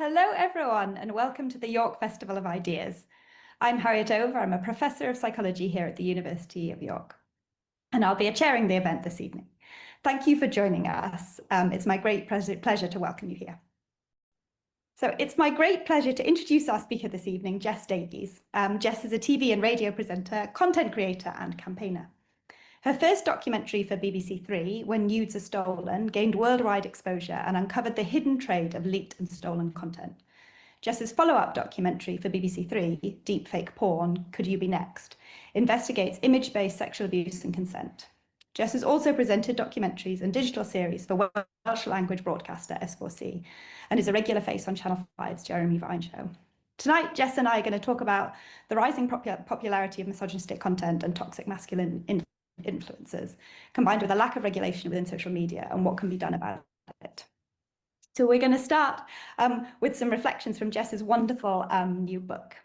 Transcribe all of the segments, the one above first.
Hello, everyone, and welcome to the York Festival of Ideas. I'm Harriet Over. I'm a professor of psychology here at the University of York, and I'll be chairing the event this evening. Thank you for joining us. It's my great pleasure to welcome you here. So it's my great pleasure to introduce our speaker this evening, Jess Davies. Jess is a TV and radio presenter, content creator, and campaigner. Her first documentary for BBC Three, When Nudes Are Stolen, gained worldwide exposure and uncovered the hidden trade of leaked and stolen content. Jess's follow-up documentary for BBC Three, Deepfake Porn, Could You Be Next?, investigates image-based sexual abuse and consent. Jess has also presented documentaries and digital series for Welsh language broadcaster S4C and is a regular face on Channel 5's Jeremy Vine show. Tonight, Jess and I are going to talk about the rising popularity of misogynistic content and toxic masculine influences, combined with a lack of regulation within social media and what can be done about it. So we're going to start with some reflections from Jess's wonderful new book.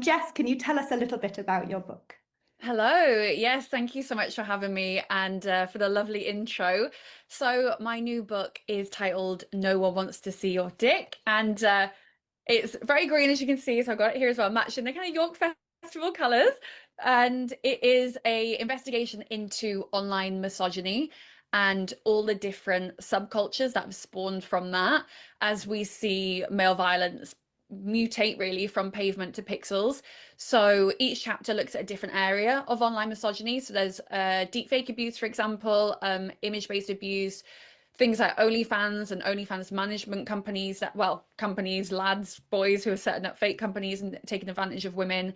Jess, can you tell us a little bit about your book? Hello. Yes, thank you so much for having me and for the lovely intro. So my new book is titled No One Wants to See Your Dick, and it's very green, as you can see. So I've got it here as well, matching the kind of York Festival colours. And it is a investigation into online misogyny and all the different subcultures that have spawned from that, as we see male violence mutate really from pavement to pixels. So each chapter looks at a different area of online misogyny. So there's deepfake abuse, for example, image-based abuse, things like OnlyFans and OnlyFans management companies that, well, companies, lads, boys who are setting up fake companies and taking advantage of women,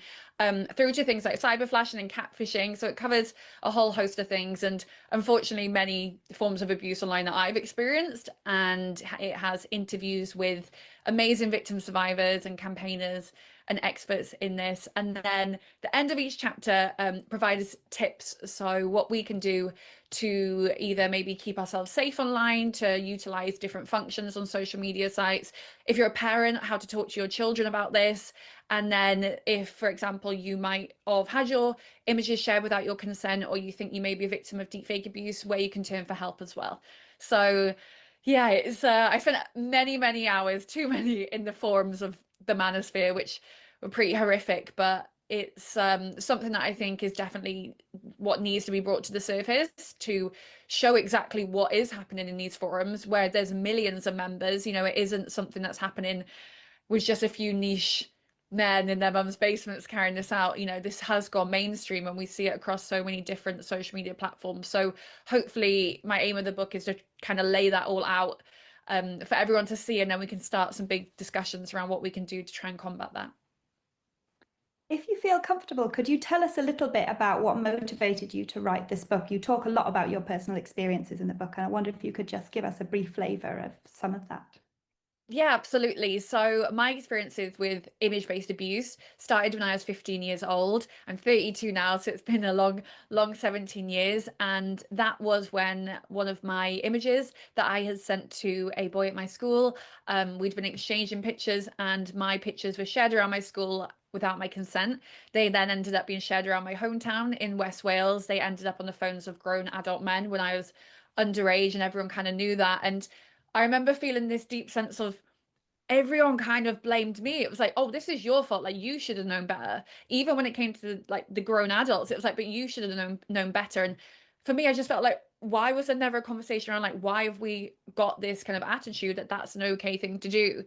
through to things like cyberflashing and catfishing. So it covers a whole host of things, and unfortunately many forms of abuse online that I've experienced. And it has interviews with amazing victim survivors and campaigners and experts in this. And then the end of each chapter provides tips. So what we can do to either maybe keep ourselves safe online, to utilize different functions on social media sites. If you're a parent, how to talk to your children about this. And then if, for example, you might have had your images shared without your consent, or you think you may be a victim of deepfake abuse, where you can turn for help as well. So yeah, it's I spent many hours, too many, in the forums of the manosphere, which were pretty horrific, but it's something that I think is definitely what needs to be brought to the surface to show exactly what is happening in these forums where there's millions of members. You know, it isn't something that's happening with just a few niche men in their mum's basements carrying this out. You know, this has gone mainstream and we see it across so many different social media platforms. So hopefully my aim of the book is to kind of lay that all out for everyone to see, and then we can start some big discussions around what we can do to try and combat that. If you feel comfortable, could you tell us a little bit about what motivated you to write this book? You talk a lot about your personal experiences in the book, and I wonder if you could just give us a brief flavour of some of that. Yeah, absolutely. So my experiences with image-based abuse started when I was 15 years old. I'm 32 now, so it's been a long 17 years. And that was when one of my images that I had sent to a boy at my school, we'd been exchanging pictures, and my pictures were shared around my school without my consent. They then ended up being shared around my hometown in West Wales. They ended up on the phones of grown adult men when I was underage, and everyone kind of knew that. And I remember feeling this deep sense of everyone kind of blamed me. It was like, oh, this is your fault. Like, you should have known better. Even when it came to like the grown adults, it was like, but you should have known better. And for me, I just felt like, why was there never a conversation around like, why have we got this kind of attitude that that's an okay thing to do?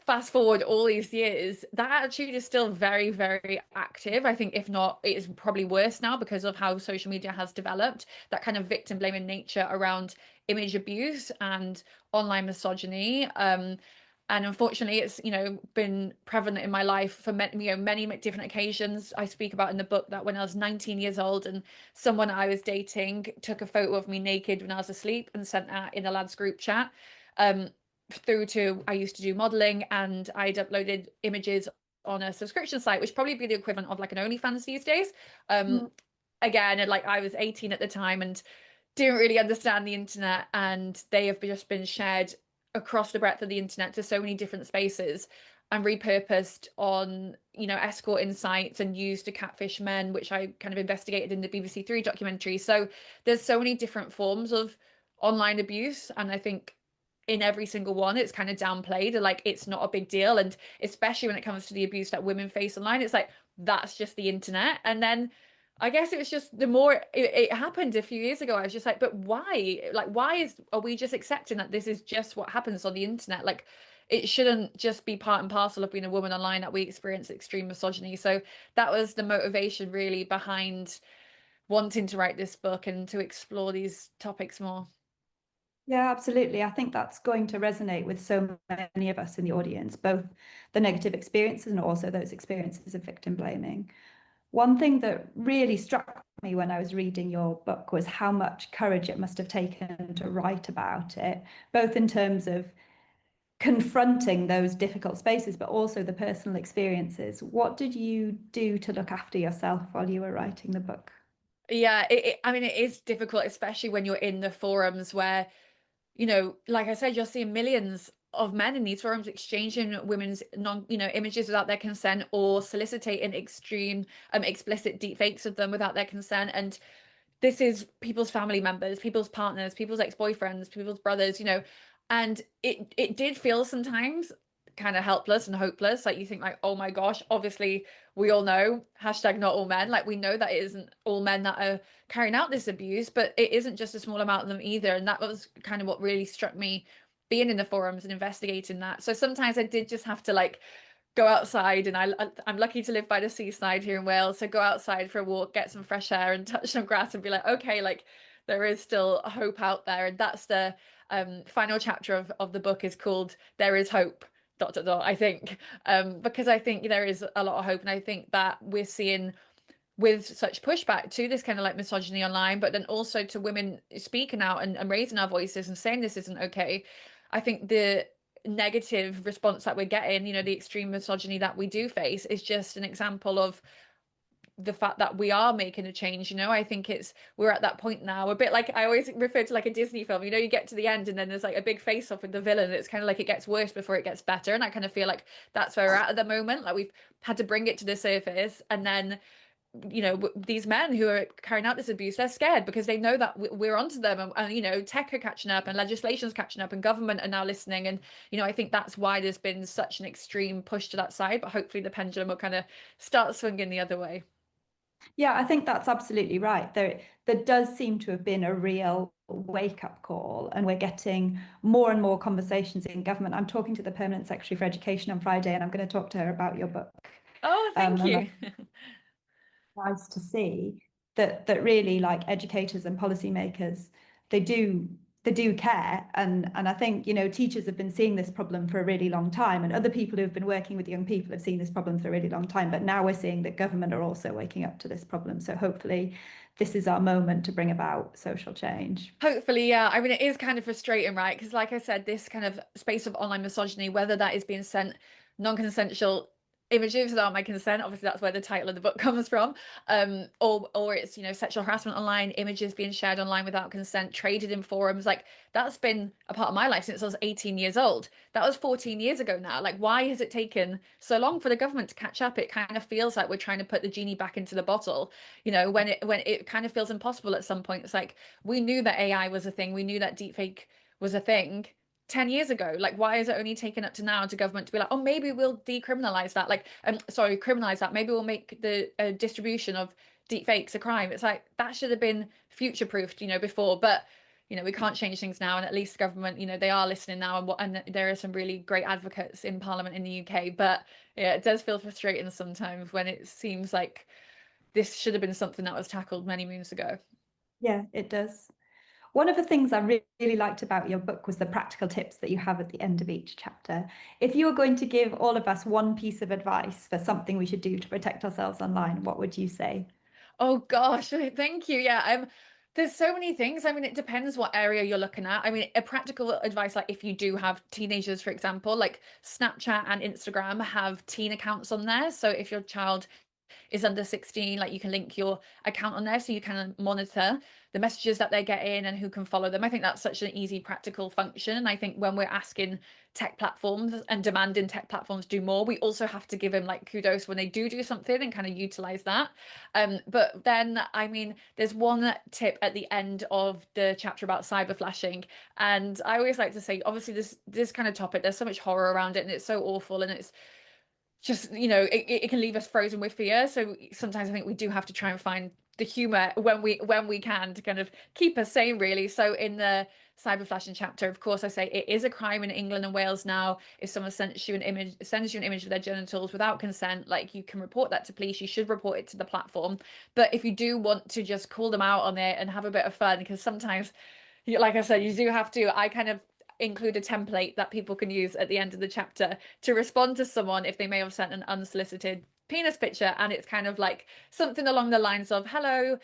Fast forward all these years, that attitude is still very active. I think if not, it is probably worse now because of how social media has developed, that kind of victim blaming nature around image abuse and online misogyny. And unfortunately, it's, you know, been prevalent in my life for many different occasions. I speak about in the book that when I was 19 years old and someone I was dating took a photo of me naked when I was asleep and sent that in a lads group chat. Through to, I used to do modeling, and I'd uploaded images on a subscription site, which probably be the equivalent of like an OnlyFans these days. Mm. Again, like I was 18 at the time and didn't really understand the internet, and they have just been shared across the breadth of the internet to so many different spaces and repurposed on, you know, escorting sites and used to catfish men, which I kind of investigated in the BBC Three documentary. So there's so many different forms of online abuse, and I think in every single one, it's kind of downplayed, and like it's not a big deal. And especially when it comes to the abuse that women face online, it's like that's just the internet. And then I guess it was just the more it happened a few years ago, I was just like, but why? Like, are we just accepting that this is just what happens on the internet? Like, it shouldn't just be part and parcel of being a woman online that we experience extreme misogyny. So that was the motivation really behind wanting to write this book and to explore these topics more. Yeah, absolutely. I think that's going to resonate with so many of us in the audience, both the negative experiences and also those experiences of victim blaming. One thing that really struck me when I was reading your book was how much courage it must have taken to write about it, both in terms of confronting those difficult spaces, but also the personal experiences. What did you do to look after yourself while you were writing the book? Yeah, I mean, it is difficult, especially when you're in the forums where, like I said, you're seeing millions of men in these forums exchanging women's images without their consent, or soliciting extreme, explicit deepfakes of them without their consent. And this is people's family members, people's partners, people's ex-boyfriends, people's brothers, and it did feel sometimes kind of helpless and hopeless. Like you think like, oh my gosh, obviously we all know hashtag not all men. Like we know that it isn't all men that are carrying out this abuse, but it isn't just a small amount of them either. And that was kind of what really struck me being in the forums and investigating that. So sometimes I did just have to like go outside, and I'm lucky to live by the seaside here in Wales, so go outside for a walk, get some fresh air and touch some grass and be like, okay, like there is still hope out there. And that's the final chapter of the book is called There Is Hope, dot dot dot, I think, because I think there is a lot of hope. And I think that we're seeing with such pushback to this kind of like misogyny online, but then also to women speaking out and raising our voices and saying this isn't okay. I think the negative response that we're getting, the extreme misogyny that we do face, is just an example of the fact that we are making a change. I think we're at that point now, a bit like I always refer to like a Disney film, you get to the end and then there's like a big face off with the villain. It's kind of like it gets worse before it gets better. And I kind of feel like that's where we're at the moment. Like we've had to bring it to the surface, and then these men who are carrying out this abuse, they're scared because they know that we're onto them, and tech are catching up and legislation's catching up and government are now listening. And I think that's why there's been such an extreme push to that side, but hopefully the pendulum will kind of start swinging the other way. Yeah, I think that's absolutely right. There does seem to have been a real wake-up call, and we're getting more and more conversations in government. I'm talking to the Permanent Secretary for Education on Friday, and I'm going to talk to her about your book. Oh, thank And you. that's nice to see that really, like, educators and policymakers, they do care. And I think, teachers have been seeing this problem for a really long time, and other people who have been working with young people have seen this problem for a really long time. But now we're seeing that government are also waking up to this problem. So hopefully this is our moment to bring about social change. Hopefully, yeah. I mean, it is kind of frustrating, right? Because, like I said, this kind of space of online misogyny, whether that is being sent non-consensual images without my consent, obviously that's where the title of the book comes from, or it's sexual harassment online, images being shared online without consent, traded in forums. Like that's been a part of my life since I was 18 years old. That was 14 years ago now. Like, why has it taken so long for the government to catch up? It kind of feels like we're trying to put the genie back into the bottle, when it kind of feels impossible at some point. It's like we knew that AI was a thing, we knew that deepfake was a thing 10 years ago. Like, why is it only taken up to now to government to be like, oh, maybe we'll decriminalize that, like sorry, criminalize that, maybe we'll make the distribution of deepfakes a crime. It's like that should have been future proofed before. But we can't change things now, and at least government, they are listening now, and there are some really great advocates in Parliament in the UK. But yeah, it does feel frustrating sometimes when it seems like this should have been something that was tackled many moons ago. Yeah, it does. One of the things I really liked about your book was the practical tips that you have at the end of each chapter. If you were going to give all of us one piece of advice for something we should do to protect ourselves online, what would you say? Oh gosh, thank you. Yeah, there's so many things. I mean, it depends what area you're looking at. I mean, a practical advice, like if you do have teenagers, for example, like Snapchat and Instagram have teen accounts on there. So if your child is under 16, like you can link your account on there so you can monitor the messages that they're getting and who can follow them. I think that's such an easy, practical function. And I think when we're asking tech platforms and demanding tech platforms do more, we also have to give them like kudos when they do something and kind of utilize that. But then, I mean, there's one tip at the end of the chapter about cyber flashing, and I always like to say, obviously, this kind of topic, there's so much horror around it, and it's so awful, and it's just, it can leave us frozen with fear. So sometimes I think we do have to try and find the humor when we can to kind of keep us sane, really. So in the cyber flashing chapter, of course, I say it is a crime in England and Wales now if someone sends you an image of their genitals without consent. Like, you can report that to police, you should report it to the platform. But if you do want to just call them out on it and have a bit of fun, because sometimes, like I said, you do have to, I kind of include a template that people can use at the end of the chapter to respond to someone if they may have sent an unsolicited penis picture, and it's kind of like something along the lines of, hello,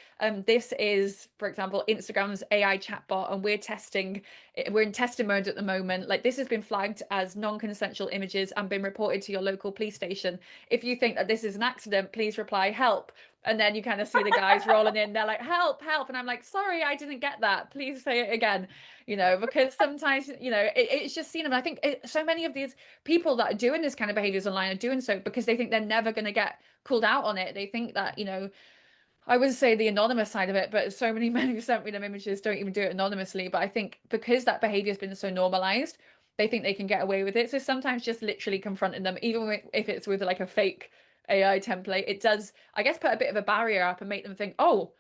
this is, for example, Instagram's AI chatbot, and we're in testing mode at the moment. Like, this has been flagged as non-consensual images and been reported to your local police station. If you think that this is an accident, please reply help. And then you kind of see the guys rolling in, they're like, help, help. And I'm like, sorry, I didn't get that, please say it again. Because sometimes, it's just seen them. I think so many of these people that are doing this kind of behaviors online are doing so because they think they're never going to get called out on it. They think that, I would say the anonymous side of it, but so many men who sent me them images don't even do it anonymously. But I think because that behavior has been so normalized, they think they can get away with it. So sometimes just literally confronting them, even if it's with like a fake AI template, it does, I guess, put a bit of a barrier up and make them think, oh,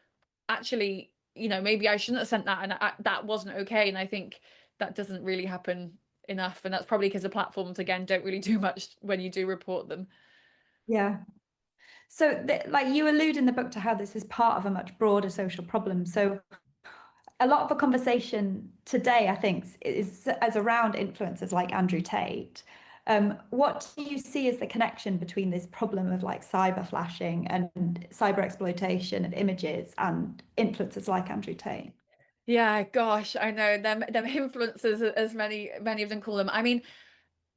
actually, maybe I shouldn't have sent that, and that wasn't okay. And I think that doesn't really happen enough, and that's probably because the platforms, again, don't really do much when you do report them. Yeah. So, like, you allude in the book to how this is part of a much broader social problem. So, a lot of the conversation today, I think, is as around influencers like Andrew Tate. What do you see as the connection between this problem of like cyber flashing and cyber exploitation of images and influencers like Andrew Tate? Yeah, gosh, I know them influencers, as many of them call them. I mean,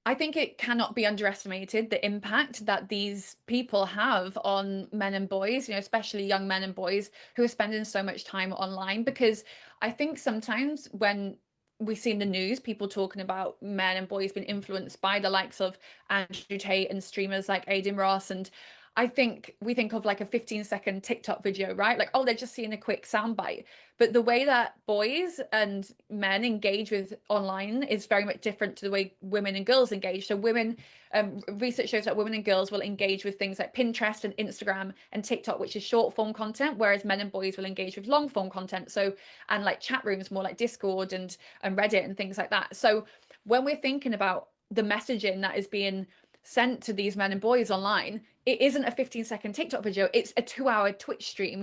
I think it cannot be underestimated the impact that these people have on men and boys, especially young men and boys who are spending so much time online. Because I think sometimes when we see in the news people talking about men and boys being influenced by the likes of Andrew Tate and streamers like Aiden Ross, and I think we think of like a 15-second TikTok video, right? Like, oh, they're just seeing a quick soundbite. But the way that boys and men engage with online is very much different to the way women and girls engage. So research shows that women and girls will engage with things like Pinterest and Instagram and TikTok, which is short form content, whereas men and boys will engage with long form content. So, and like chat rooms, more like Discord and Reddit and things like that. So when we're thinking about the messaging that is being sent to these men and boys online, it isn't a 15-second TikTok video, it's a 2-hour Twitch stream,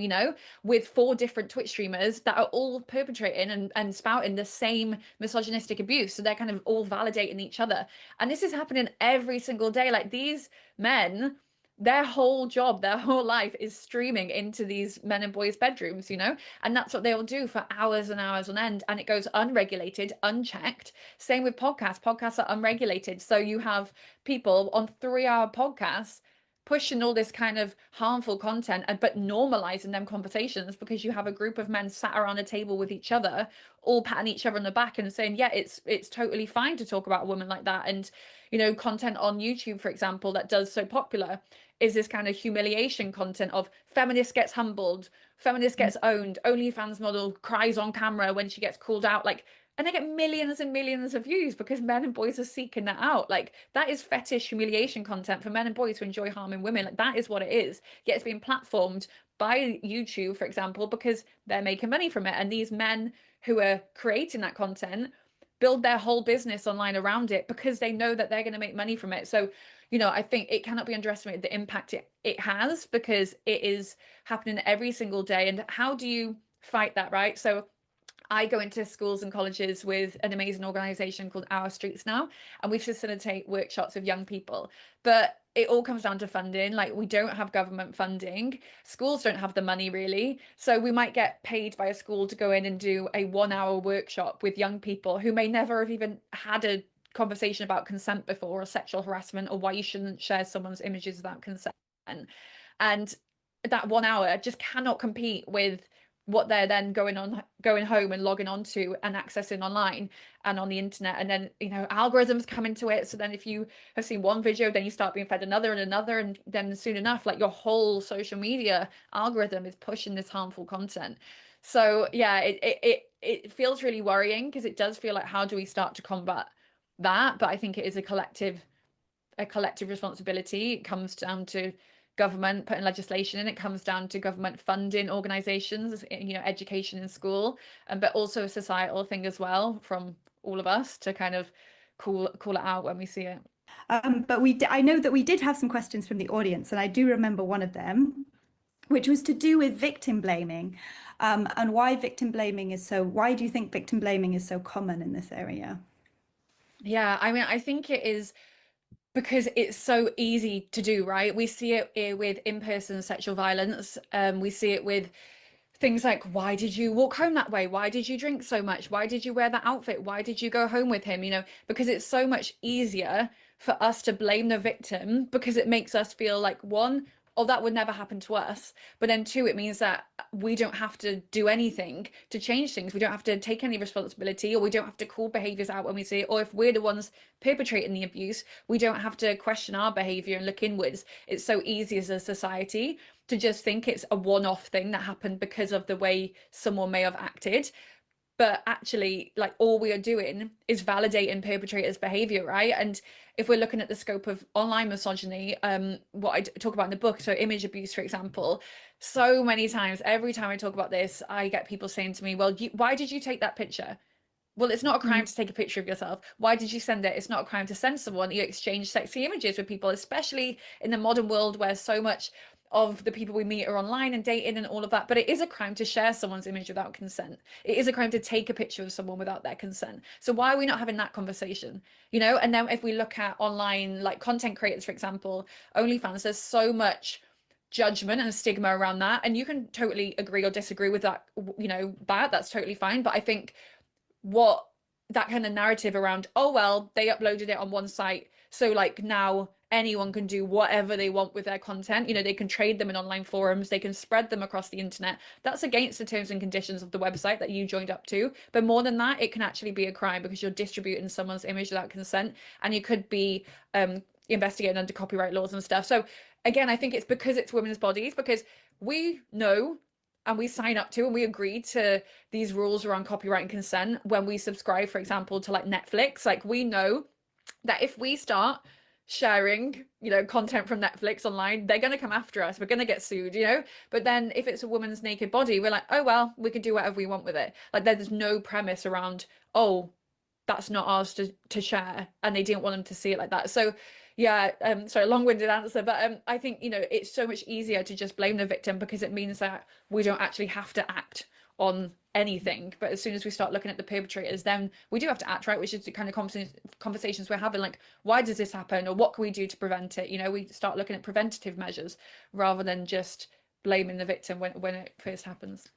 with 4 different Twitch streamers that are all perpetrating and spouting the same misogynistic abuse. So they're kind of all validating each other. And this is happening every single day. Like, these men, their whole job, their whole life is streaming into these men and boys' bedrooms, and that's what they'll do for hours and hours on end. And it goes unregulated, unchecked. Same with podcasts. Podcasts are unregulated. So you have people on 3-hour podcasts pushing all this kind of harmful content, but normalizing them conversations, because you have a group of men sat around a table with each other, all patting each other on the back and saying, yeah, it's totally fine to talk about a woman like that. And content on YouTube, for example, that does so popular is this kind of humiliation content of feminist gets humbled, feminist gets owned, OnlyFans model cries on camera when she gets called out, like, and they get millions and millions of views because men and boys are seeking that out. Like, that is fetish humiliation content for men and boys to enjoy harming women. Like, that is what it is. Yet it's being platformed by YouTube, for example, because they're making money from it. And these men who are creating that content build their whole business online around it because they know that they're going to make money from it. So, I think it cannot be underestimated the impact it has, because it is happening every single day. And how do you fight that, right? So I go into schools and colleges with an amazing organization called Our Streets Now, and we facilitate workshops with young people. But it all comes down to funding. Like, we don't have government funding. Schools don't have the money, really. So we might get paid by a school to go in and do a 1-hour workshop with young people who may never have even had a conversation about consent before, or sexual harassment, or why you shouldn't share someone's images without consent. And that 1 hour just cannot compete with what they're then going home and logging onto and accessing online and on the internet. And then, you know, algorithms come into it. So then if you have seen one video, then you start being fed another and another, and then soon enough, like your whole social media algorithm is pushing this harmful content. So yeah, it feels really worrying, because it does feel like, how do we start to combat that? But I think it is a collective responsibility. It comes down to government putting legislation in. It comes down to government funding organizations, you know, education in school, and but also a societal thing as well, from all of us to kind of call it out when we see it. But I know that we did have some questions from the audience, and I do remember one of them, which was to do with victim blaming, and why do you think victim blaming is so common in this area? Yeah, I mean, I think it is because it's so easy to do, right? We see it with in-person sexual violence. We see it with things like, why did you walk home that way? Why did you drink so much? Why did you wear that outfit? Why did you go home with him? You know, because it's so much easier for us to blame the victim, because it makes us feel like, one, oh, that would never happen to us. But then two, it means that we don't have to do anything to change things. We don't have to take any responsibility, or we don't have to call behaviors out when we see it. Or if we're the ones perpetrating the abuse, we don't have to question our behavior and look inwards. It's so easy as a society to just think it's a one-off thing that happened because of the way someone may have acted. But actually, like, all we are doing is validating perpetrators' behavior, right? And if we're looking at the scope of online misogyny, what I talk about in the book, so image abuse, for example, so many times, every time I talk about this, I get people saying to me, well, why did you take that picture? Well, it's not a crime Mm. to take a picture of yourself. Why did you send it? It's not a crime to send someone. You exchange sexy images with people, especially in the modern world where so much of the people we meet are online and dating and all of that. But it is a crime to share someone's image without consent. It is a crime to take a picture of someone without their consent. So why are we not having that conversation? You know, and then if we look at online, like content creators, for example, OnlyFans, there's so much judgment and stigma around that. And you can totally agree or disagree with that, you know, that's totally fine. But I think what that kind of narrative around, oh well, they uploaded it on one site, so like now anyone can do whatever they want with their content, you know, they can trade them in online forums, they can spread them across the internet. That's against the terms and conditions of the website that you joined up to. But more than that, it can actually be a crime, because you're distributing someone's image without consent, and you could be investigated under copyright laws and stuff. So again, I think it's because it's women's bodies, because we know and we sign up to and we agree to these rules around copyright and consent when we subscribe, for example, to like Netflix. Like, we know that if we start sharing, you know, content from Netflix online, they're going to come after us. We're going to get sued, you know. But then if it's a woman's naked body, we're like, oh well, we can do whatever we want with it. Like, there's no premise around, oh, that's not ours to share, and they didn't want them to see it like that. So yeah, sorry, long-winded answer, but I think, you know, it's so much easier to just blame the victim, because it means that we don't actually have to act on anything. But as soon as we start looking at the perpetrators, then we do have to act, right? Which is the kind of conversations we're having, like, why does this happen, or what can we do to prevent it? You know, we start looking at preventative measures rather than just blaming the victim when it first happens.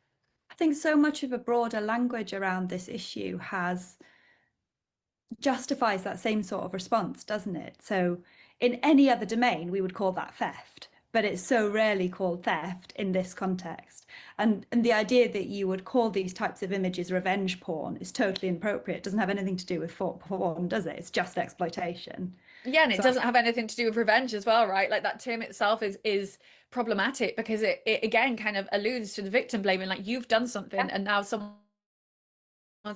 I think so much of a broader language around this issue justifies that same sort of response, doesn't it? So in any other domain, we would call that theft, but it's so rarely called theft in this context. And the idea that you would call these types of images revenge porn is totally inappropriate. It doesn't have anything to do with porn, does it? It's just exploitation. Yeah, and it So doesn't have anything to do with revenge as well, right? Like, that term itself is problematic, because it again kind of alludes to the victim blaming, like, you've done something and now someone's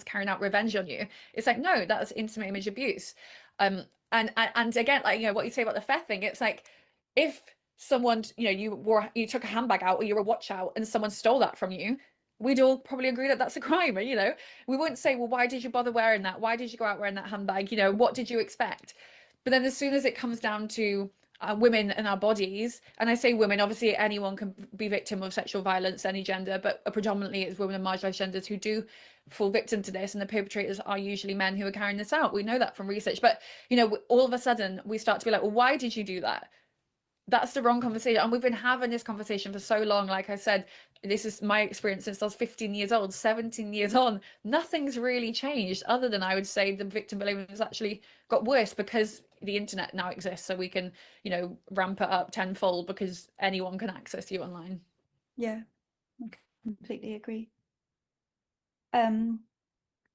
carrying out revenge on you. It's like, no, that's intimate image abuse. And again, like, you know, what you say about the theft thing, it's like, if someone, you know, you took a handbag out or you were a watch out and someone stole that from you, we'd all probably agree that that's a crime. You know, we wouldn't say, well, why did you bother wearing that? Why did you go out wearing that handbag? You know, what did you expect? But then as soon as it comes down to women and our bodies, and I say women, obviously anyone can be victim of sexual violence, any gender, but predominantly it's women and marginalized genders who do fall victim to this, and the perpetrators are usually men who are carrying this out. We know that from research. But, you know, all of a sudden we start to be like, well, why did you do that? That's the wrong conversation. And we've been having this conversation for so long. Like I said, this is my experience since I was 15 years old, 17 years on. Nothing's really changed, other than, I would say, the victim blaming has actually got worse, because the internet now exists, so we can, you know, ramp it up tenfold, because anyone can access you online. yeah. Okay. Completely agree.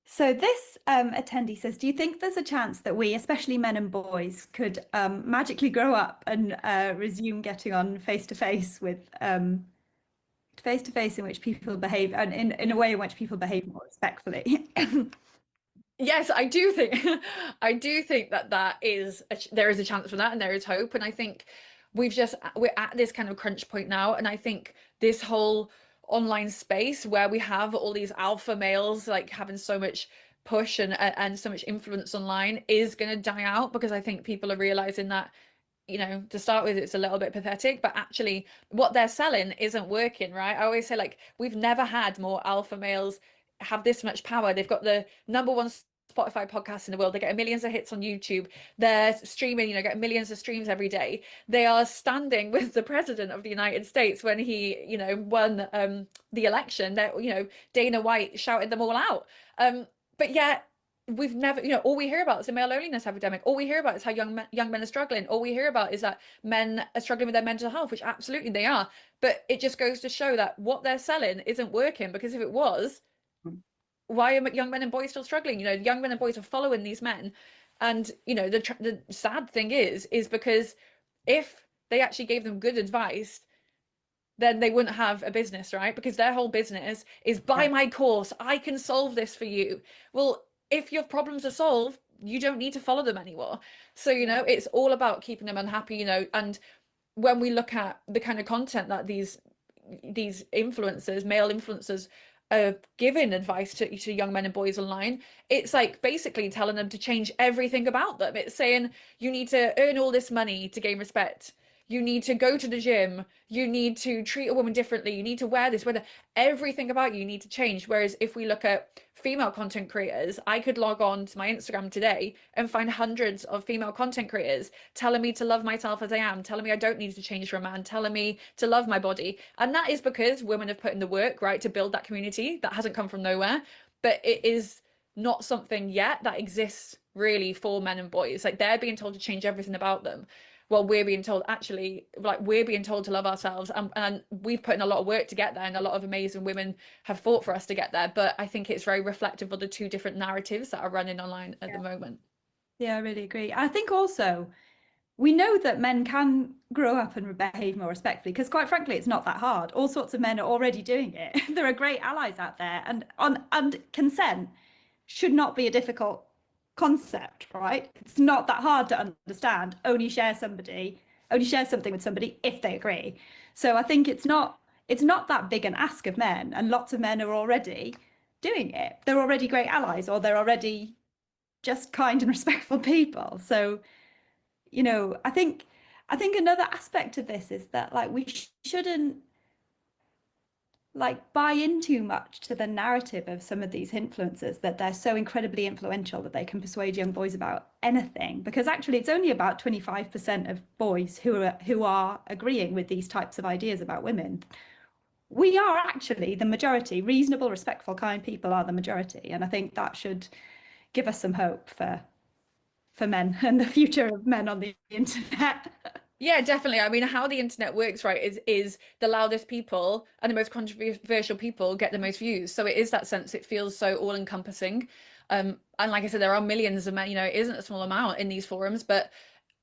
So this attendee says, do you think there's a chance that we, especially men and boys, could magically grow up and resume getting on face to face in which people behave, and in a way in which people behave more respectfully? Yes, I do think I do think that there is a chance for that, and there is hope. And I think we're at this kind of crunch point now, and I think this whole online space where we have all these alpha males like having so much push and so much influence online is going to die out, because I think people are realizing that, to start with, it's a little bit pathetic, but actually what they're selling isn't working, right? I always say, like, we've never had more alpha males have this much power. They've got the number one Spotify podcast in the world. They get millions of hits on YouTube. They're streaming, get millions of streams every day. They are standing with the president of the United States when he, won the election. That, Dana White shouted them all out. But yet we've never, all we hear about is the male loneliness epidemic. All we hear about is how young men are struggling. All we hear about is that men are struggling with their mental health, which absolutely they are. But it just goes to show that what they're selling isn't working, because if it was, why are young men and boys still struggling? Young men and boys are following these men. And, the sad thing is because if they actually gave them good advice, then they wouldn't have a business, right? Because their whole business is buy my course. I can solve this for you. Well, if your problems are solved, you don't need to follow them anymore. So, it's all about keeping them unhappy, and when we look at the kind of content that these influencers, male influencers, are giving advice to young men and boys online, it's like basically telling them to change everything about them. It's saying you need to earn all this money to gain respect. You need to go to the gym. You need to treat a woman differently. You need to wear this, whether everything about you need to change. Whereas if we look at female content creators, I could log on to my Instagram today and find hundreds of female content creators telling me to love myself as I am, telling me I don't need to change for a man, telling me to love my body. And that is because women have put in the work, right, to build that community. That hasn't come from nowhere, but it is not something yet that exists really for men and boys. Like, they're being told to change everything about them. Well, we're being told, actually, like, we're being told to love ourselves, and we've put in a lot of work to get there, and a lot of amazing women have fought for us to get there. But I think it's very reflective of the two different narratives that are running online at the moment. Yeah, I really agree. I think also we know that men can grow up and behave more respectfully, because quite frankly, it's not that hard. All sorts of men are already doing it. There are great allies out there, and consent should not be a difficult concept, right? It's not that hard to understand. Only share something with somebody if they agree. So I think it's not that big an ask of men, and lots of men are already doing it. They're already great allies, or they're already just kind and respectful people. So, I think another aspect of this is that, like, we shouldn't like buy in too much to the narrative of some of these influencers, that they're so incredibly influential that they can persuade young boys about anything, because actually it's only about 25% of boys who are agreeing with these types of ideas about women. We are actually the majority. Reasonable, respectful, kind people are the majority, and I think that should give us some hope for men and the future of men on the internet. Yeah, definitely. I mean, how the internet works, right, is the loudest people and the most controversial people get the most views. So it is that sense, it feels so all-encompassing. And like I said, there are millions of men, it isn't a small amount in these forums, but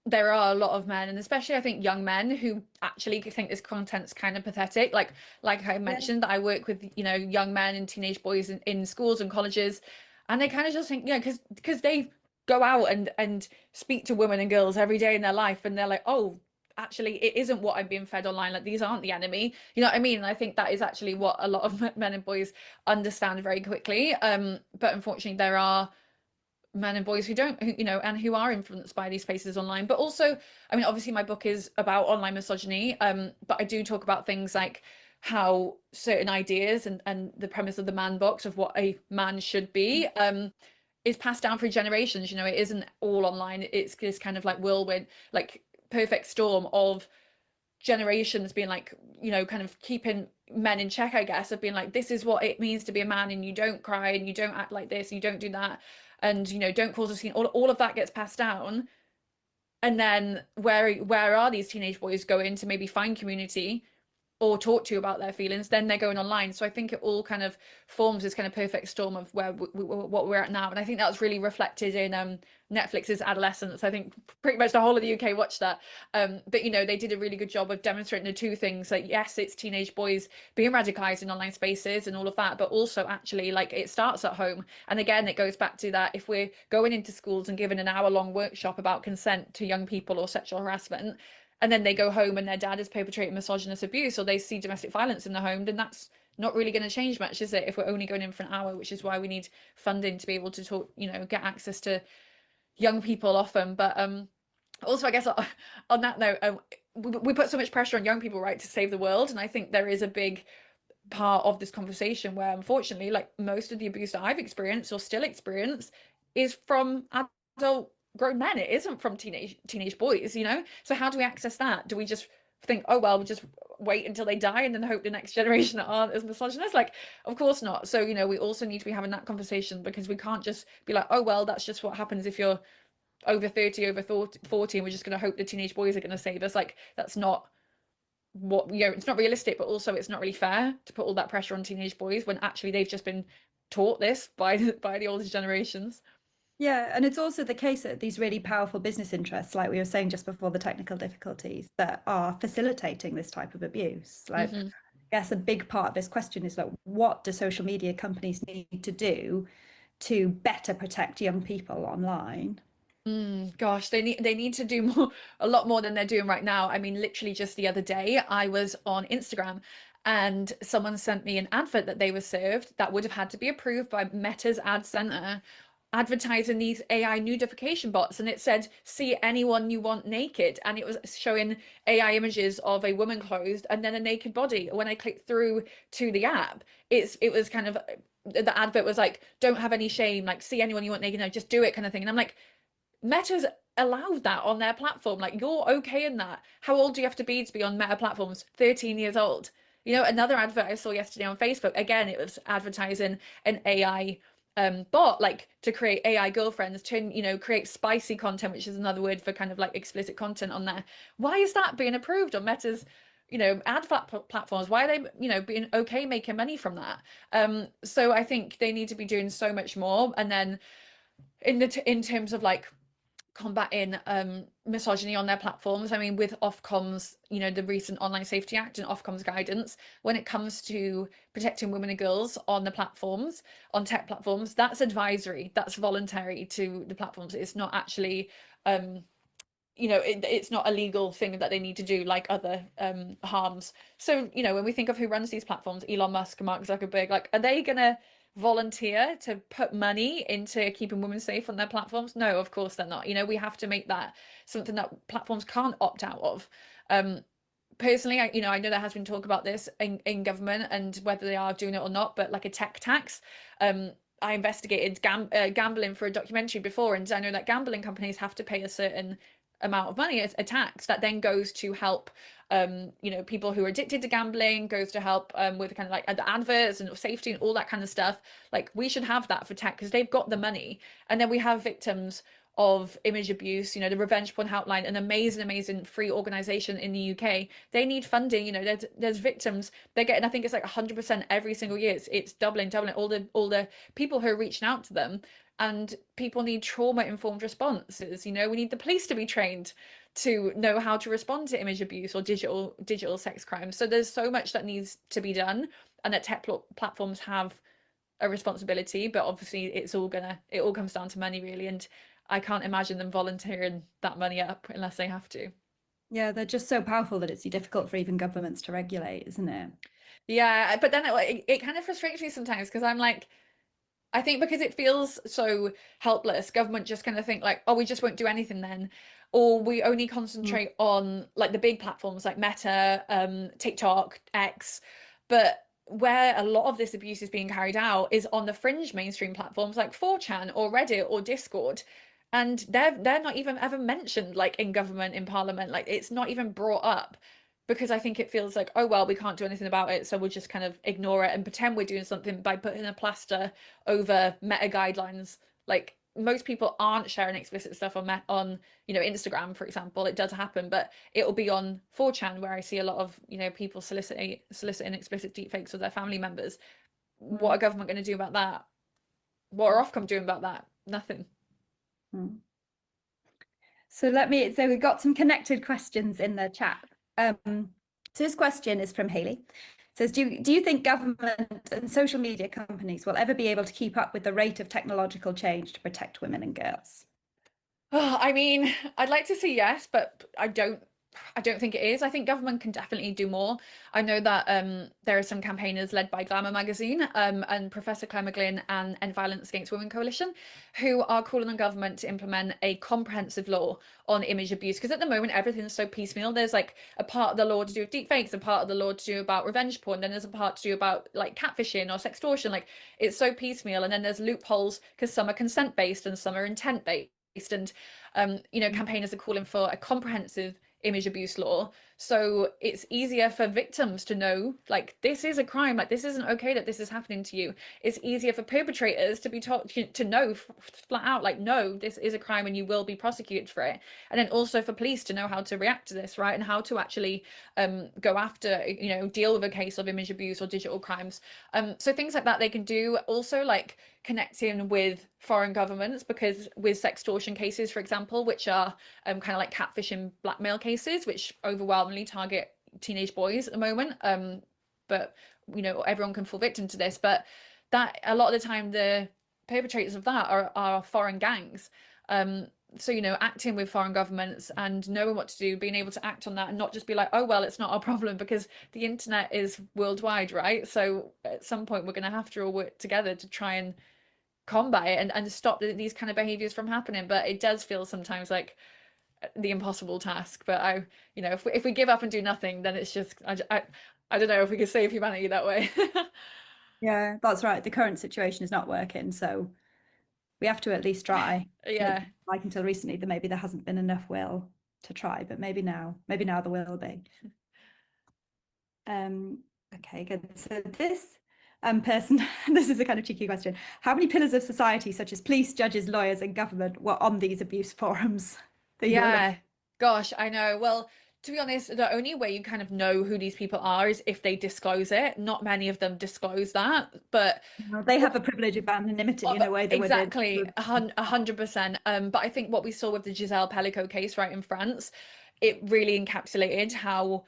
there are a lot of men, and especially I think young men, who actually think this content's kind of pathetic. Like I Yeah. mentioned, that I work with, young men and teenage boys in schools and colleges, and they kind of just think, because they go out and speak to women and girls every day in their life, and they're like, oh, actually it isn't what I'm being fed online. Like, these aren't the enemy. You know what I mean? And I think that is actually what a lot of men and boys understand very quickly. But unfortunately, there are men and boys who don't, and who are influenced by these spaces online. But also, I mean, obviously my book is about online misogyny, but I do talk about things like how certain ideas and the premise of the man box, of what a man should be, is passed down through generations. It isn't all online. It's this kind of like whirlwind, like perfect storm of generations being like, kind of keeping men in check, I guess, of being like, this is what it means to be a man, and you don't cry, and you don't act like this, and you don't do that, and don't cause a scene. All of that gets passed down. And then where are these teenage boys going to maybe find community, or talk to about their feelings, then they're going online. So I think it all kind of forms this kind of perfect storm of where what we're at now. And I think that was really reflected in Netflix's Adolescence. I think pretty much the whole of the UK watched that. But you know, they did a really good job of demonstrating the two things, that yes, it's teenage boys being radicalized in online spaces and all of that, but also actually like it starts at home. And again, it goes back to that, if we're going into schools and giving an hour-long workshop about consent to young people or sexual harassment, and then they go home and their dad is perpetrating misogynist abuse, or they see domestic violence in the home, then that's not really going to change much, is it, if we're only going in for an hour? Which is why we need funding to be able to talk, you know, get access to young people often. But also, I guess on that note, we put so much pressure on young people, right, to save the world. And I think there is a big part of this conversation where, unfortunately, like most of the abuse that I've experienced or still experience is from adult grown men. It isn't from teenage boys, you know? So how do we access that? Do we just think, oh well, we'll just wait until they die and then hope the next generation aren't as misogynist? Like, of course not. So, you know, we also need to be having that conversation, because we can't just be like, oh well, that's just what happens if you're over 30, over 40, and we're just going to hope the teenage boys are going to save us. Like, that's not what, you know, it's not realistic, but also it's not really fair to put all that pressure on teenage boys when actually they've just been taught this by the older generations. Yeah, and it's also the case that these really powerful business interests, like we were saying just before the technical difficulties, that are facilitating this type of abuse. Like, Mm-hmm. I guess a big part of this question is like, what do social media companies need to do to better protect young people online? Gosh, they need to do more, a lot more than they're doing right now. I mean, literally just the other day, I was on Instagram and someone sent me an advert that they were served that would have had to be approved by Meta's ad center, advertising these AI nudification bots, and it said, "See anyone you want naked," and it was showing AI images of a woman clothed and then a naked body. When I clicked through to the app, it was kind of, the advert was like, "Don't have any shame, like see anyone you want naked, no, just do it," kind of thing. And I'm like, Meta's allowed that on their platform. Like, you're okay in that. How old do you have to be on Meta platforms? 13 years old. You know, another advert I saw yesterday on Facebook, again, it was advertising an AI bot, like to create AI girlfriends, to, you know, create spicy content, which is another word for kind of like explicit content on there. Why is that being approved on Meta's, you know, ad platforms? Why are they, you know, being okay making money from that? So I think they need to be doing so much more. And then in terms of like combating misogyny on their platforms. I mean, with Ofcom's, you know, the recent Online Safety Act and Ofcom's guidance, when it comes to protecting women and girls on the platforms, on tech platforms, that's advisory, that's voluntary to the platforms. It's not actually you know, it's not a legal thing that they need to do like other harms. So, you know, when we think of who runs these platforms, Elon Musk, Mark Zuckerberg, like, are they gonna volunteer to put money into keeping women safe on their platforms? No, of course they're not. You know, we have to make that something that platforms can't opt out of. Personally, you know, I know there has been talk about this in government and whether they are doing it or not, but like a tech tax. I investigated gambling for a documentary before, and I know that gambling companies have to pay a certain amount of money, a tax that then goes to help you know, people who are addicted to gambling, goes to help with kind of like the adverts and safety and all that kind of stuff. Like, we should have that for tech because they've got the money. And then we have victims of image abuse, you know, the Revenge Porn Helpline, an amazing free organization in the UK. They need funding. You know, there's victims, they're getting, I think it's like 100% every single year. It's doubling all the people who are reaching out to them. And people need trauma informed responses. You know, we need the police to be trained to know how to respond to image abuse or digital sex crimes. So there's so much that needs to be done, and that tech platforms have a responsibility, but obviously it all comes down to money, really. And I can't imagine them volunteering that money up unless they have to. Yeah, they're just so powerful that it's difficult for even governments to regulate, isn't it? Yeah, but then it kind of frustrates me sometimes, because I'm like, I think because it feels so helpless, government just kind of think like, oh, we just won't do anything then. Or we only Mm. concentrate on like the big platforms like Meta, TikTok, X. But where a lot of this abuse is being carried out is on the fringe mainstream platforms like 4chan or Reddit or Discord. And they're not even ever mentioned like in government, in parliament. Like, it's not even brought up, because I think it feels like, oh well, we can't do anything about it, so we'll just kind of ignore it and pretend we're doing something by putting a plaster over meta guidelines. Like, most people aren't sharing explicit stuff on Instagram, for example. It does happen, but it will be on 4chan where I see a lot of people soliciting explicit deepfakes of their family members. What are government going to do about that? What are Ofcom doing about that? Nothing. So we've got some connected questions in the chat. So this question is from Haley. It says, do you think government and social media companies will ever be able to keep up with the rate of technological change to protect women and girls? Oh, I mean, I'd like to say yes, but I don't think it is. I think government can definitely do more. I know that there are some campaigners led by Glamour magazine and Professor Claire McGlynn and End Violence Against Women Coalition who are calling on government to implement a comprehensive law on image abuse. Because at the moment, everything's so piecemeal. There's like a part of the law to do with deepfakes, a part of the law to do about revenge porn, then there's a part to do about like catfishing or sextortion. Like it's so piecemeal. And then there's loopholes because some are consent-based and some are intent-based. And campaigners are calling for a comprehensive image abuse law, so it's easier for victims to know, like, this is a crime, like this isn't okay that this is happening to you. It's easier for perpetrators to be taught to know flat out, like, no, this is a crime and you will be prosecuted for it. And then also for police to know how to react to this, right, and how to actually go after, deal with a case of image abuse or digital crimes. So things like that they can do. Also, like, connecting with foreign governments, because with sextortion cases, for example, which are kind of like catfishing blackmail cases, which overwhelmingly target teenage boys at the moment, but everyone can fall victim to this, but that a lot of the time the perpetrators of that are foreign gangs. So acting with foreign governments and knowing what to do, being able to act on that and not just be like, oh well, it's not our problem, because the internet is worldwide, right? So at some point we're going to have to all work together to try and combat it and stop these kind of behaviors from happening. But it does feel sometimes like the impossible task. But if we give up and do nothing, then it's just I don't know if we could save humanity that way. Yeah, that's right. The current situation is not working, so we have to at least try. Yeah. Like until recently, maybe there hasn't been enough will to try, but maybe now there will be. Okay, good. So this person, this is a kind of cheeky question. How many pillars of society, such as police, judges, lawyers, and government, were on these abuse forums that you're looking? Yeah, gosh, I know. Well, to be honest, the only way you kind of know who these people are is if they disclose it. Not many of them disclose that, but Well, they have a privilege of anonymity in a way that exactly, 100%. But I think what we saw with the Giselle Pellico case, right, in France, it really encapsulated how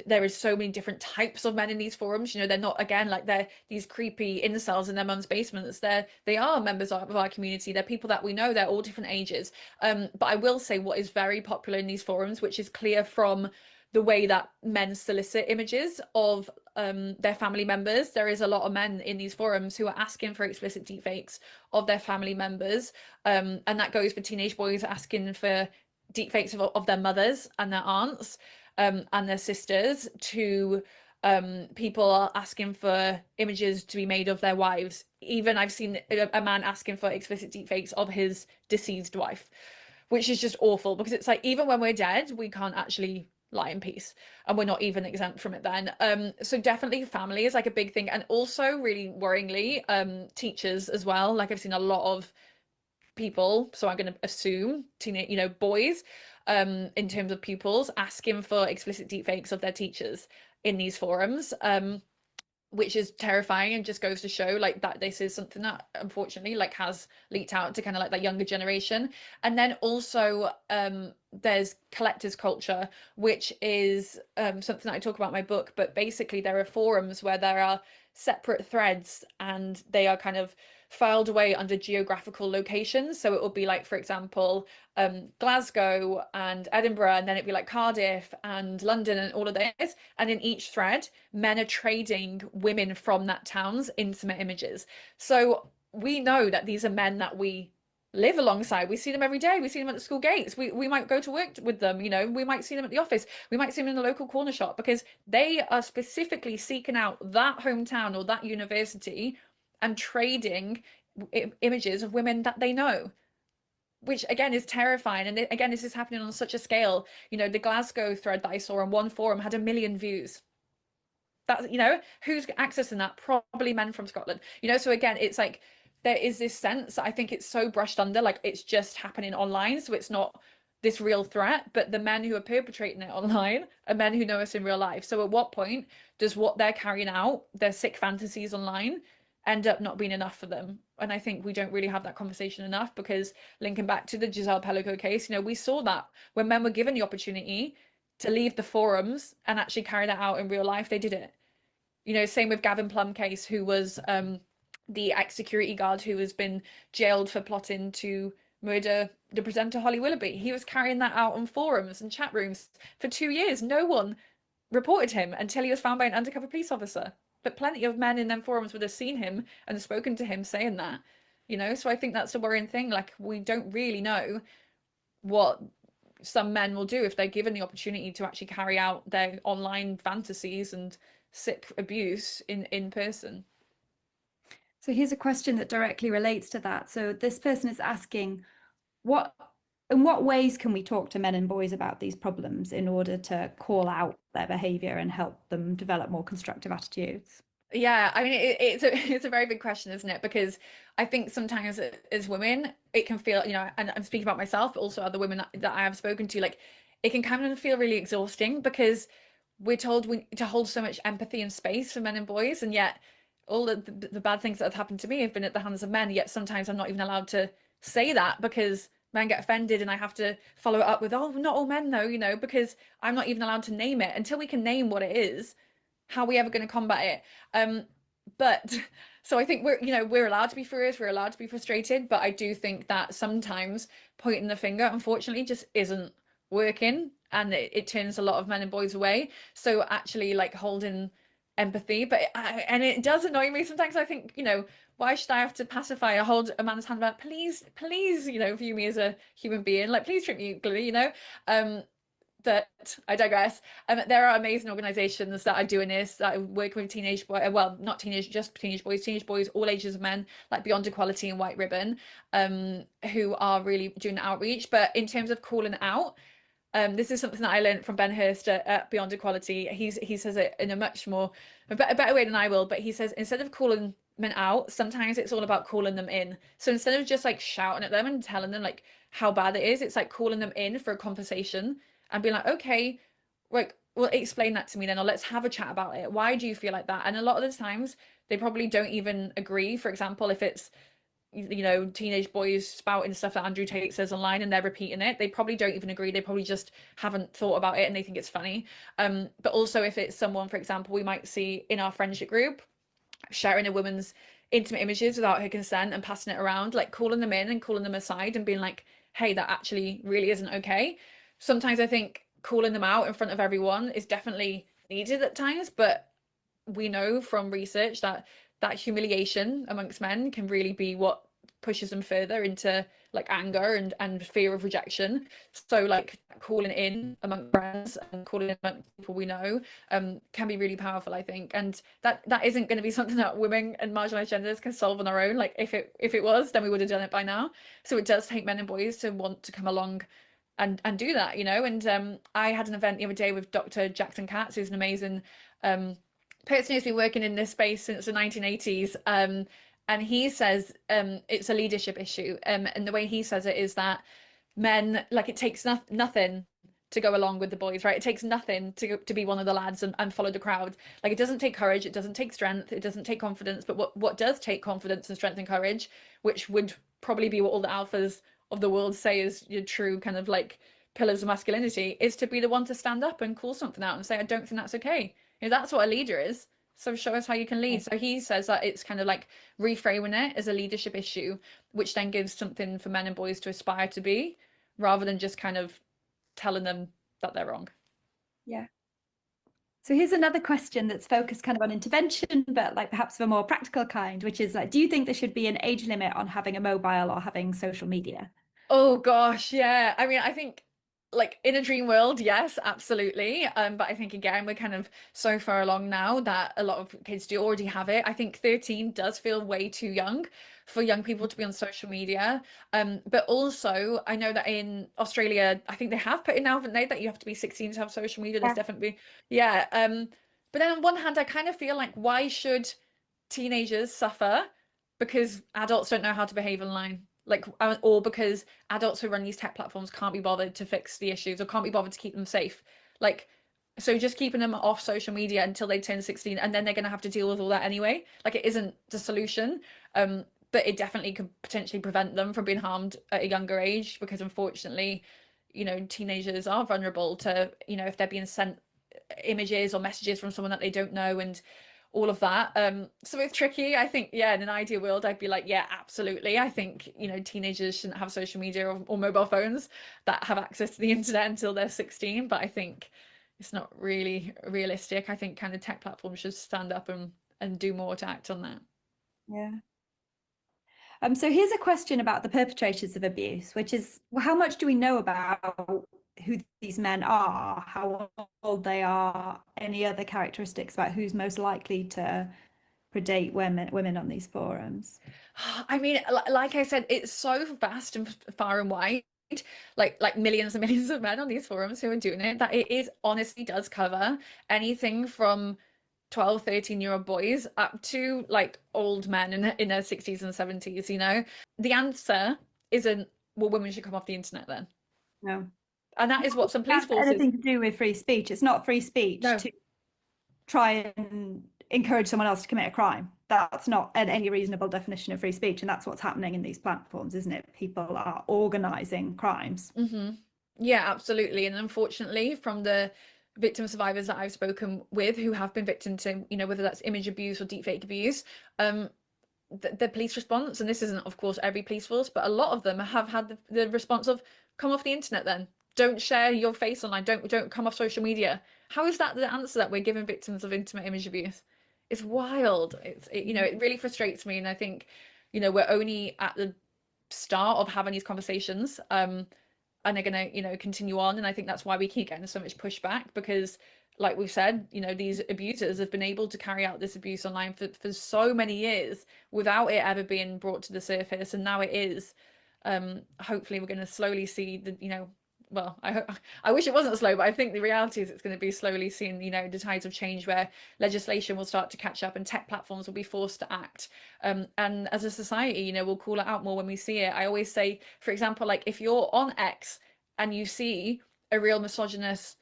there is so many different types of men in these forums. They're not, again, like they're these creepy incels in their mum's basements. They are members of our community. They're people that we know. They're all different ages. But I will say what is very popular in these forums, which is clear from the way that men solicit images of their family members. There is a lot of men in these forums who are asking for explicit deepfakes of their family members. And that goes for teenage boys asking for deepfakes of their mothers and their aunts and their sisters, to people are asking for images to be made of their wives. Even I've seen a man asking for explicit deepfakes of his deceased wife, which is just awful, because it's like, even when we're dead, we can't actually lie in peace, and we're not even exempt from it then. So definitely family is like a big thing, and also really worryingly, teachers as well. Like, I've seen a lot of people, so I'm going to assume teenage, boys, in terms of pupils, asking for explicit deepfakes of their teachers in these forums, which is terrifying, and just goes to show like that this is something that unfortunately like has leaked out to kind of like that younger generation. And then also there's collectors culture, which is something that I talk about in my book, but basically there are forums where there are separate threads and they are kind of filed away under geographical locations. So it will be like, for example, Glasgow and Edinburgh, and then it'd be like Cardiff and London and all of this. And in each thread, men are trading women from that town's intimate images. So we know that these are men that we live alongside. We see them every day. We see them at the school gates. We might go to work with them, we might see them at the office. We might see them in the local corner shop, because they are specifically seeking out that hometown or that university and trading images of women that they know, which again is terrifying. And again, this is happening on such a scale. The Glasgow thread that I saw on one forum had 1 million views. That, who's accessing that? Probably men from Scotland. So again, it's like there is this sense that I think it's so brushed under, like it's just happening online, so it's not this real threat. But the men who are perpetrating it online are men who know us in real life. So at what point does what they're carrying out, their sick fantasies online, end up not being enough for them? And I think we don't really have that conversation enough, because linking back to the Giselle Pellico case, we saw that when men were given the opportunity to leave the forums and actually carry that out in real life, they did it. Same with Gavin Plum case, who was the ex-security guard who has been jailed for plotting to murder the presenter Holly Willoughby. He was carrying that out on forums and chat rooms for 2 years. No one reported him until he was found by an undercover police officer. But plenty of men in them forums would have seen him and spoken to him saying that. So I think that's the worrying thing. Like, we don't really know what some men will do if they're given the opportunity to actually carry out their online fantasies and sick abuse in person. So here's a question that directly relates to that. So this person is asking, in what ways can we talk to men and boys about these problems in order to call out their behavior and help them develop more constructive attitudes? Yeah, I mean, it's a very big question, isn't it? Because I think sometimes as women, it can feel, and I'm speaking about myself, but also other women that I have spoken to, like it can kind of feel really exhausting, because we're told we to hold so much empathy and space for men and boys, and yet all the bad things that have happened to me have been at the hands of men. Yet sometimes I'm not even allowed to say that, because men get offended, and I have to follow it up with, oh, not all men though, because I'm not even allowed to name it. Until we can name what it is, how are we ever going to combat it? But so I think we're allowed to be furious, we're allowed to be frustrated, but I do think that sometimes pointing the finger, unfortunately, just isn't working, and it turns a lot of men and boys away. So actually, like, holding empathy, and it does annoy me sometimes. I think, why should I have to pacify or hold a man's hand about, please, view me as a human being, like, please treat me equally, that I digress. There are amazing organizations that are doing this, that are working with teenage boys, well, not teenage, just teenage boys, all ages of men, like Beyond Equality and White Ribbon, who are really doing outreach. But in terms of calling out, this is something that I learned from Ben Hurst at Beyond Equality. He says it in a much more a better way than I will, but he says instead of calling men out, sometimes it's all about calling them in. So instead of just like shouting at them and telling them like how bad it is, it's like calling them in for a conversation and being like, okay, like, well, explain that to me then, or let's have a chat about it. Why do you feel like that? And a lot of the times they probably don't even agree. For example, if it's teenage boys spouting stuff that Andrew Tate says online and they're repeating it, they probably don't even agree. They probably just haven't thought about it and they think it's funny. But also if it's someone, for example, we might see in our friendship group sharing a woman's intimate images without her consent and passing it around, like calling them in and calling them aside and being like, hey, that actually really isn't okay. Sometimes I think calling them out in front of everyone is definitely needed at times, but we know from research that humiliation amongst men can really be what pushes them further into like anger and fear of rejection. So like calling in among friends and calling in among people we know can be really powerful, I think. And that isn't going to be something that women and marginalized genders can solve on their own. Like if it was, then we would have done it by now. So it does take men and boys to want to come along and do that, And I had an event the other day with Dr. Jackson Katz, who's an amazing person who's been working in this space since the 1980s. And he says it's a leadership issue. And the way he says it is that men, like, it takes nothing to go along with the boys, right? It takes nothing to be one of the lads and follow the crowd. Like, it doesn't take courage, it doesn't take strength, it doesn't take confidence. But what does take confidence and strength and courage, which would probably be what all the alphas of the world say is your true kind of like pillars of masculinity, is to be the one to stand up and call something out and say, I don't think that's okay. That's what a leader is. So show us how you can lead. So he says that it's kind of like reframing it as a leadership issue, which then gives something for men and boys to aspire to be, rather than just kind of telling them that they're wrong. Yeah. So here's another question that's focused kind of on intervention, but like perhaps of a more practical kind, which is like, do you think there should be an age limit on having a mobile or having social media? Oh gosh, yeah. I mean, I think like in a dream world, yes, absolutely. But I think again, we're kind of so far along now that a lot of kids do already have it. I think 13 does feel way too young for young people to be on social media. But also I know that in Australia, I think they have put in now, haven't they, that you have to be 16 to have social media. There's definitely, yeah. But then on one hand, I kind of feel like, why should teenagers suffer because adults don't know how to behave online. Like, or because adults who run these tech platforms can't be bothered to fix the issues or can't be bothered to keep them safe. Like, so just keeping them off social media until they turn 16, and then they're going to have to deal with all that anyway. Like, it isn't the solution. But it definitely could potentially prevent them from being harmed at a younger age, because unfortunately, teenagers are vulnerable to, if they're being sent images or messages from someone that they don't know, and all of that. So it's tricky. I think, yeah, in an ideal world, I'd be like, yeah, absolutely. I think, teenagers shouldn't have social media or mobile phones that have access to the internet until they're 16. But I think it's not really realistic. I think kind of tech platforms should stand up and do more to act on that. Yeah. So here's a question about the perpetrators of abuse, which is, well, how much do we know about who these men are, how old they are, any other characteristics about who's most likely to predate women on these forums? I mean, like I said, it's so vast and far and wide. Like millions and millions of men on these forums who are doing it, that it is honestly does cover anything from 12, 13-year-old boys up to like old men in their 60s and 70s, The answer isn't, well, women should come off the internet then. No. And that is what some police That's forces. anything to do with free speech. It's not free speech No. to try and encourage someone else to commit a crime. That's not any reasonable definition of free speech. And that's what's happening in these platforms, isn't it? People are organizing crimes. Yeah, absolutely. And unfortunately, from the victim survivors that I've spoken with who have been victim to, whether that's image abuse or deepfake abuse, the police response, and this isn't, of course, every police force, but a lot of them have had the response of, come off the internet then. Don't share your face online. Don't come off social media. How is that the answer that we're giving victims of intimate image abuse? It's wild. It really frustrates me, and I think, we're only at the start of having these conversations. And they're going to continue on, and I think that's why we keep getting so much pushback, because like we've said, these abusers have been able to carry out this abuse online for so many years without it ever being brought to the surface, and now it is. Hopefully we're going to slowly see the well, I wish it wasn't slow, but I think the reality is it's going to be slowly seeing, the tides of change where legislation will start to catch up and tech platforms will be forced to act. And as a society, we'll call it out more when we see it. I always say, for example, like if you're on X and you see a real misogynist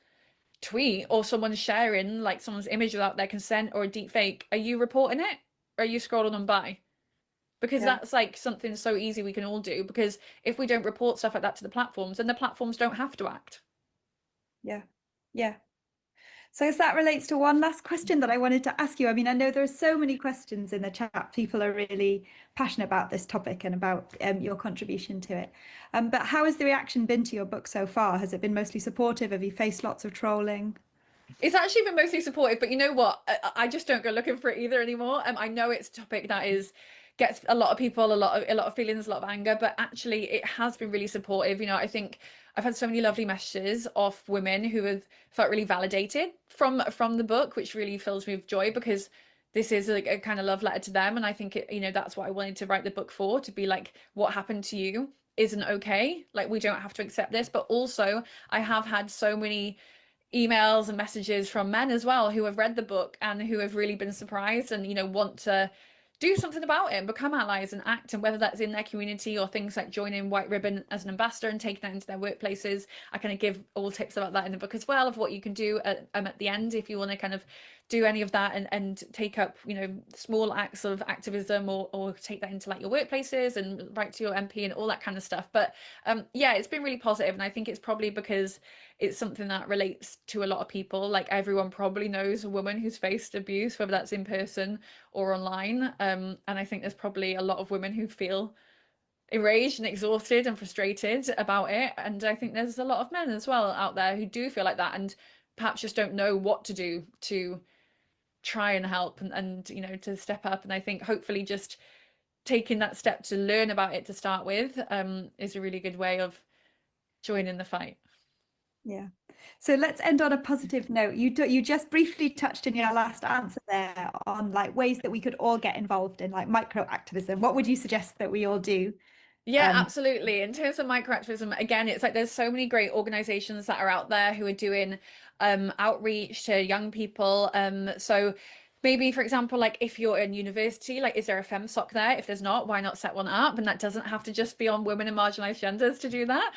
tweet or someone sharing like someone's image without their consent or a deep fake, are you reporting it? Or are you scrolling them by? Because Yeah. that's like something so easy we can all do. Because if we don't report stuff like that to the platforms, then the platforms don't have to act. Yeah. Yeah. So as that relates to one last question that I wanted to ask you, I mean, I know there are so many questions in the chat. People are really passionate about this topic and about your contribution to it. But how has the reaction been to your book so far? Has it been mostly supportive? Have you faced lots of trolling? It's actually been mostly supportive, but you know what? I just don't go looking for it either anymore. I know it's a topic that gets a lot of people, a lot of feelings, a lot of anger, but actually it has been really supportive. I think I've had so many lovely messages of women who have felt really validated from the book, which really fills me with joy, because this is a kind of love letter to them. And I think that's what I wanted to write the book for, to be like, what happened to you isn't okay. Like, we don't have to accept this. But also I have had so many emails and messages from men as well who have read the book and who have really been surprised and want to do something about it and become allies and act, and whether that's in their community or things like joining White Ribbon as an ambassador and taking that into their workplaces. I kind of give all tips about that in the book as well, of what you can do at the end if you want to kind of do any of that and take up small acts of activism, or take that into like your workplaces and write to your MP and all that kind of stuff. But yeah, it's been really positive, and I think it's probably because it's something that relates to a lot of people. Like, everyone probably knows a woman who's faced abuse, whether that's in person or online. And I think there's probably a lot of women who feel enraged and exhausted and frustrated about it. And I think there's a lot of men as well out there who do feel like that, and perhaps just don't know what to do to try and help and to step up. And I think hopefully just taking that step to learn about it to start with is a really good way of joining the fight. Yeah. So let's end on a positive note. You just briefly touched in your last answer there on like ways that we could all get involved in like micro activism. What would you suggest that we all do? Yeah, absolutely. In terms of microactivism, again, it's like there's so many great organizations that are out there who are doing outreach to young people. So maybe, for example, like if you're in university, like is there a FemSoc there? If there's not, why not set one up? And that doesn't have to just be on women and marginalized genders to do that.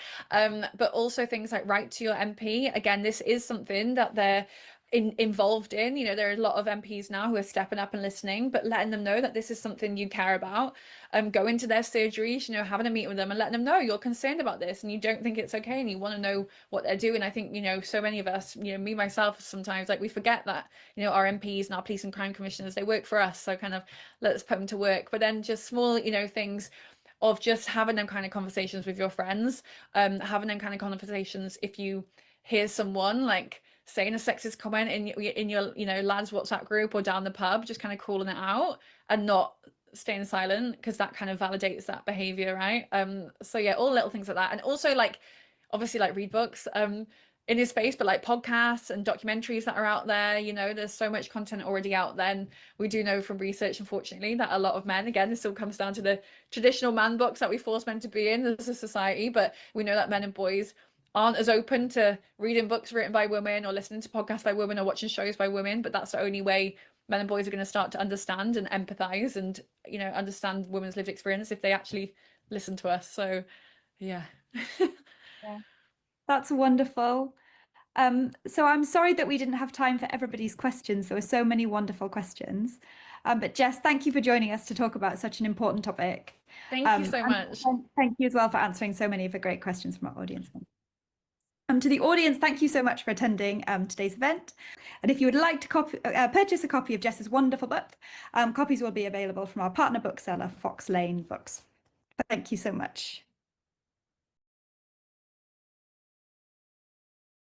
But also things like write to your MP. Again, this is something that they're involved in. You know, there are a lot of MPs now who are stepping up and listening, but letting them know that this is something you care about. Going to their surgeries, you know, having a meeting with them and letting them know you're concerned about this and you don't think it's okay and you want to know what they're doing. I think, you know, so many of us, you know, me myself, sometimes like we forget that, you know, our MPs and our police and crime commissioners, they work for us. So kind of let's put them to work. But then just small, you know, things of just having them kind of conversations with your friends, having them kind of conversations if you hear someone like saying a sexist comment in your, you know, lads WhatsApp group or down the pub, just kind of calling it out and not staying silent, because that kind of validates that behavior, right? So yeah, all little things like that. And also like obviously like read books in his space, but like podcasts and documentaries that are out there, you know, there's so much content already out there. And we do know from research, unfortunately, that a lot of men, again, this all comes down to the traditional man box that we force men to be in as a society, but we know that men and boys aren't as open to reading books written by women or listening to podcasts by women or watching shows by women. But that's the only way men and boys are going to start to understand and empathize and, you know, understand women's lived experience if they actually listen to us. So yeah. Yeah. That's wonderful. So I'm sorry that we didn't have time for everybody's questions. There were so many wonderful questions. But Jess, thank you for joining us to talk about such an important topic. Thank you so much. And thank you as well for answering so many of the great questions from our audience. To the audience, thank you so much for attending today's event. And if you would like to purchase a copy of Jess's wonderful book, copies will be available from our partner bookseller, Fox Lane Books. Thank you so much.